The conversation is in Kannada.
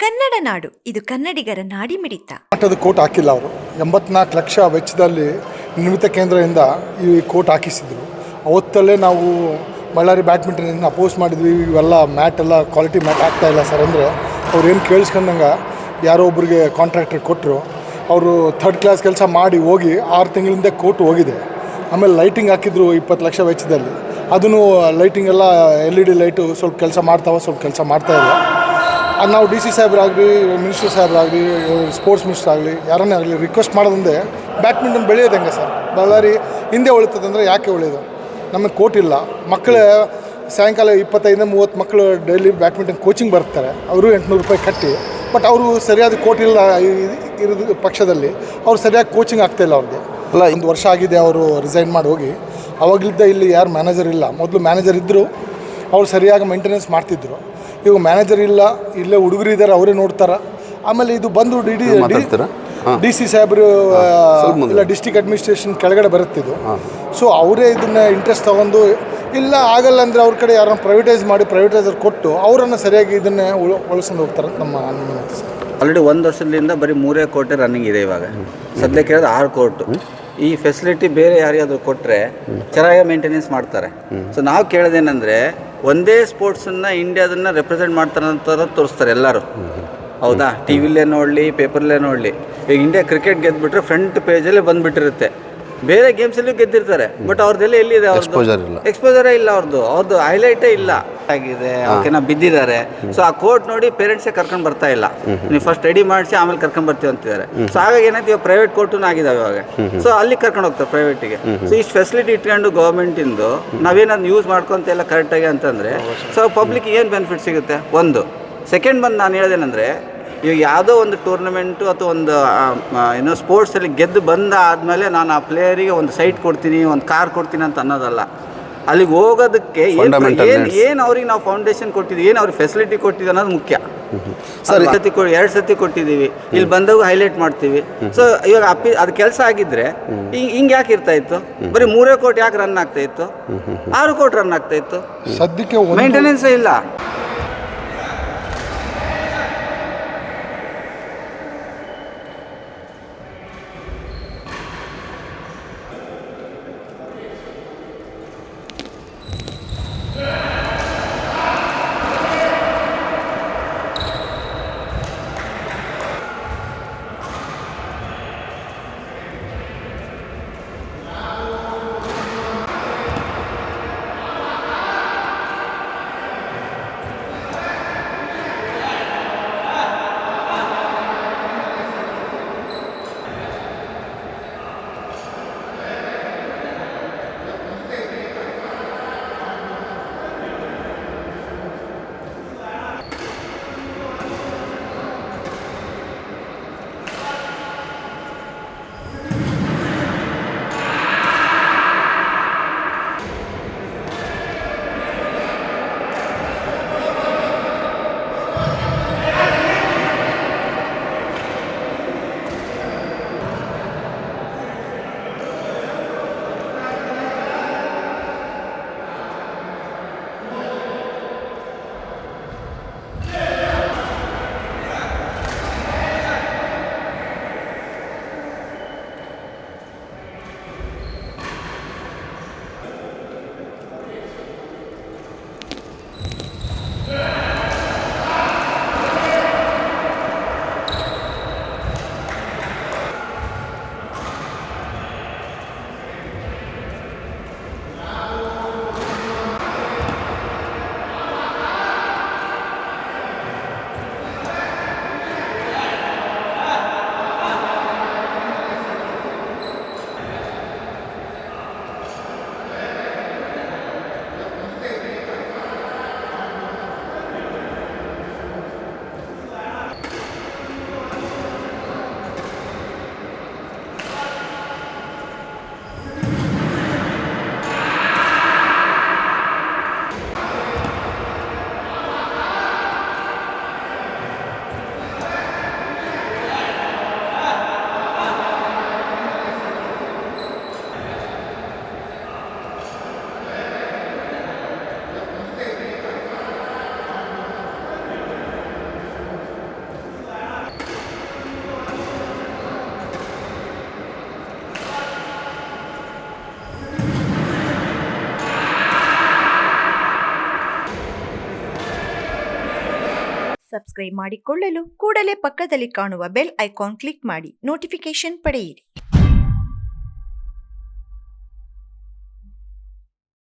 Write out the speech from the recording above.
ಕನ್ನಡ ನಾಡು ಇದು ಕನ್ನಡಿಗರ ನಾಡಿಮಿಡಿತ. ಮಟ್ಟದ ಕೋಟ್ ಹಾಕಿಲ್ಲ ಅವರು. 84 ಲಕ್ಷ ವೆಚ್ಚದಲ್ಲಿ ನಿರ್ಮಿತ ಕೇಂದ್ರದಿಂದ ಈ ಕೋಟ್ ಹಾಕಿಸಿದ್ರು. ಅವತ್ತಲ್ಲೇ ನಾವು ಬಳ್ಳಾರಿ ಬ್ಯಾಡ್ಮಿಂಟನ್ ಅಪೋಸ್ ಮಾಡಿದ್ವಿ, ಇವೆಲ್ಲ ಮ್ಯಾಟ್ ಎಲ್ಲ ಕ್ವಾಲಿಟಿ ಮ್ಯಾಟ್ ಆಗ್ತಾಯಿಲ್ಲ ಸರ್ ಅಂದರೆ ಅವ್ರು ಏನು ಕೇಳಿಸ್ಕೊಂಡಂಗೆ ಯಾರೋ ಒಬ್ರಿಗೆ ಕಾಂಟ್ರಾಕ್ಟ್ರಿಗೆ ಕೊಟ್ಟರು. ಅವರು 3rd ಕ್ಲಾಸ್ ಕೆಲಸ ಮಾಡಿ ಹೋಗಿ 6 ತಿಂಗಳಿಂದ ಕೋಟ್ ಹೋಗಿದೆ. ಆಮೇಲೆ ಲೈಟಿಂಗ್ ಹಾಕಿದ್ರು 20 ಲಕ್ಷ ವೆಚ್ಚದಲ್ಲಿ. ಅದನ್ನು ಲೈಟಿಂಗ್ ಎಲ್ಲ LED ಲೈಟು ಸ್ವಲ್ಪ ಕೆಲಸ ಮಾಡ್ತಾವೆ, ಸ್ವಲ್ಪ ಕೆಲಸ ಮಾಡ್ತಾಯಿಲ್ಲ. ಅದು ನಾವು DC ಸಾಹೇಬ್ರಾಗಲಿ, ಮಿನಿಸ್ಟರ್ ಸಾಹೇಬ್ರಾಗಲಿ, ಸ್ಪೋರ್ಟ್ಸ್ ಮಿನಿಸ್ಟರ್ ಆಗಲಿ, ಯಾರನ್ನೇ ಆಗಲಿ ರಿಕ್ವೆಸ್ಟ್ ಮಾಡೋದಂದೆ ಬ್ಯಾಡ್ಮಿಂಟನ್ ಬೆಳೆಯೋದು ಹೆಂಗೆ ಸರ್? ಬಳ್ಳಾರಿ ಹಿಂದೆ ಉಳಿತದಂದರೆ ಯಾಕೆ ಉಳಿಯೋದು? ನಮಗೆ ಕೋಟ್ ಇಲ್ಲ. ಮಕ್ಕಳು ಸಾಯಂಕಾಲ 25-30 ಮಕ್ಕಳು ಡೈಲಿ ಬ್ಯಾಡ್ಮಿಂಟನ್ ಕೋಚಿಂಗ್ ಬರ್ತಾರೆ. ಅವರು 800 ರೂಪಾಯಿ ಕಟ್ಟಿ, ಬಟ್ ಅವರು ಸರಿಯಾದ ಕೋಟ್ ಇಲ್ಲ ಇರೋದು ಪಕ್ಷದಲ್ಲಿ ಅವ್ರು ಸರಿಯಾಗಿ ಕೋಚಿಂಗ್ ಆಗ್ತಾಯಿಲ್ಲ ಅವ್ರಿಗೆ. ಅಲ್ಲ, 1 ವರ್ಷ ಆಗಿದೆ ಅವರು ರಿಸೈನ್ ಮಾಡಿ ಹೋಗಿ. ಅವಾಗಲಿದ್ದ ಇಲ್ಲಿ ಯಾರು ಮ್ಯಾನೇಜರ್ ಇಲ್ಲ. ಮೊದಲು ಮ್ಯಾನೇಜರ್ ಇದ್ದರು, ಅವ್ರು ಸರಿಯಾಗಿ ಮೇಂಟೆನೆನ್ಸ್ ಮಾಡ್ತಿದ್ರು. ಇವಾಗ ಮ್ಯಾನೇಜರ್ ಇಲ್ಲ, ಇಲ್ಲೇ ಹುಡುಗರು ಇದ್ದಾರೆ, ಅವರೇ ನೋಡ್ತಾರೆ. ಆಮೇಲೆ ಇದು ಬಂದು DC ಸಾಹೇಬರು ಇಲ್ಲ ಡಿಸ್ಟ್ರಿಕ್ಟ್ ಅಡ್ಮಿನಿಸ್ಟ್ರೇಷನ್ ಕೆಳಗಡೆ ಬರುತ್ತಿದ್ದು. ಸೊ ಅವರೇ ಇದನ್ನು ಇಂಟ್ರೆಸ್ಟ್ ತೊಗೊಂಡು ಇಲ್ಲ ಆಗಲ್ಲ ಅಂದರೆ ಅವ್ರ ಕಡೆ ಯಾರನ್ನ ಪ್ರೈವೇಟೈಸರ್ ಕೊಟ್ಟು ಅವರನ್ನು ಸರಿಯಾಗಿ ಇದನ್ನೇ ಉಳಿಸ್ಕೊಂಡು ಹೋಗ್ತಾರೆ ನಮ್ಮ ಅನುಮತಿ ಸರ್. ಆಲ್ರೆಡಿ 1 ವರ್ಷದಿಂದ ಬರೀ 3 ಕೋಟೆ ರನ್ನಿಂಗ್ ಇದೆ. ಇವಾಗ ಸದ್ಯಕ್ಕೆ ಇರೋದು 6 ಕೋರ್ಟು. ಈ ಫೆಸಿಲಿಟಿ ಬೇರೆ ಯಾರಿಗಾದ್ರು ಕೊಟ್ಟರೆ ಚೆನ್ನಾಗಿ ಮೇಂಟೆನೆನ್ಸ್ ಮಾಡ್ತಾರೆ. ಸೊ ನಾವು ಕೇಳೋದೇನೆಂದರೆ, ಒಂದೇ ಸ್ಪೋರ್ಟ್ಸನ್ನು ಇಂಡಿಯಾದನ್ನು ರೆಪ್ರೆಸೆಂಟ್ ಮಾಡ್ತಾರೆ ಅಂತ ತೋರಿಸ್ತಾರೆ ಎಲ್ಲರೂ. ಹೌದಾ? ಟಿ ವಿಲೇ ನೋಡಲಿ, ಪೇಪರ್ಲೇ ನೋಡಲಿ. ಈಗ ಇಂಡಿಯಾ ಕ್ರಿಕೆಟ್ ಗೆದ್ದುಬಿಟ್ರೆ ಫ್ರಂಟ್ ಪೇಜಲ್ಲಿ ಬಂದುಬಿಟ್ಟಿರುತ್ತೆ. ಬೇರೆ ಗೇಮ್ಸಲ್ಲೂ ಗೆದ್ದಿರ್ತಾರೆ, ಬಟ್ ಅವ್ರದ್ದೆಲ್ಲ ಎಲ್ಲಿದೆ? ಎಕ್ಸ್ಪೋಜರೇ ಇಲ್ಲ, ಅವ್ರದ್ದು ಹೈಲೈಟೇ ಇಲ್ಲ ಆಗಿದೆ. ಓಕೆನಾ, ಬಿದ್ದಿದ್ದಾರೆ. ಸೊ ಆ ಕೋರ್ಟ್ ನೋಡಿ ಪೇರೆಂಟ್ಸೇ ಕರ್ಕೊಂಡು ಬರ್ತಾ ಇಲ್ಲ. ನೀವು ಫಸ್ಟ್ ರೆಡಿ ಮಾಡಿಸಿ ಆಮೇಲೆ ಕರ್ಕೊಂಡು ಬರ್ತೀವಿ ಅಂತಿದ್ದಾರೆ. ಸೊ ಹಾಗಾಗಿ ಏನಾಯ್ತು, ಇವಾಗ ಪ್ರೈವೇಟ್ ಕೋರ್ಟೂ ಆಗಿದ್ದಾವೆ ಇವಾಗ. ಸೊ ಅಲ್ಲಿ ಕರ್ಕೊಂಡು ಹೋಗ್ತಾರೆ ಪ್ರೈವೇಟಿಗೆ. ಸೊ ಇಷ್ಟು ಫೆಸಿಲಿಟಿ ಇಟ್ಕೊಂಡು ಗೌರ್ಮೆಂಟಿಂದು ನಾವೇನಾದ್ರು ಯೂಸ್ ಮಾಡ್ಕೊತ ಇಲ್ಲ ಕರೆಕ್ಟಾಗಿ ಅಂತಂದರೆ, ಸೊ ಪಬ್ಲಿಕ್ಗೆ ಏನು ಬೆನಿಫಿಟ್ ಸಿಗುತ್ತೆ? ಒಂದು ಸೆಕೆಂಡ್ ಬಂದು ನಾನು ಹೇಳೋದೇನೆಂದರೆ, ಇವಾಗ ಯಾವುದೋ ಒಂದು ಟೂರ್ನಮೆಂಟು ಅಥವಾ ಒಂದು ಏನೋ ಸ್ಪೋರ್ಟ್ಸಲ್ಲಿ ಗೆದ್ದು ಬಂದ ಆದಮೇಲೆ ನಾನು ಆ ಪ್ಲೇಯರಿಗೆ ಒಂದು ಸೈಟ್ ಕೊಡ್ತೀನಿ, ಒಂದು ಕಾರ್ ಕೊಡ್ತೀನಿ ಅಂತ ಅನ್ನೋದಲ್ಲ. ಅಲ್ಲಿಗೆ ಹೋಗೋದಕ್ಕೆ ಏನು ಅವ್ರಿಗೆ ನಾವು ಫೌಂಡೇಶನ್ ಕೊಟ್ಟಿದ್ದೀವಿ, ಏನು ಅವ್ರಿಗೆ ಫೆಸಿಲಿಟಿ ಕೊಟ್ಟಿದ್ದೀವಿ ಅನ್ನೋದು ಮುಖ್ಯ. ಸರ್ 2 ಸತಿ ಕೊಟ್ಟಿದ್ದೀವಿ, ಇಲ್ಲಿ ಬಂದಾಗ ಹೈಲೈಟ್ ಮಾಡ್ತೀವಿ. ಸೊ ಇವಾಗ ಅದು ಕೆಲಸ ಆಗಿದ್ದರೆ ಹಿಂಗೆ ಯಾಕೆ ಇರ್ತಾ ಇತ್ತು? ಬರೀ 3 ಕೋಟಿ ಯಾಕೆ ರನ್ ಆಗ್ತಾ ಇತ್ತು? 6 ಕೋಟಿ ರನ್ ಆಗ್ತಾ ಇತ್ತು. ಸದ್ಯಕ್ಕೆ ಮೇಂಟೆನೆನ್ಸೇ ಇಲ್ಲ. ಸಬ್ಸ್ಕ್ರೈಬ್ ಮಾಡಿಕೊಳ್ಳಲು ಕೂಡಲೇ ಪಕ್ಕದಲ್ಲಿ ಕಾಣುವ ಬೆಲ್ ಐಕಾನ್ ಕ್ಲಿಕ್ ಮಾಡಿ ನೋಟಿಫಿಕೇಶನ್ ಪಡೆಯಿರಿ.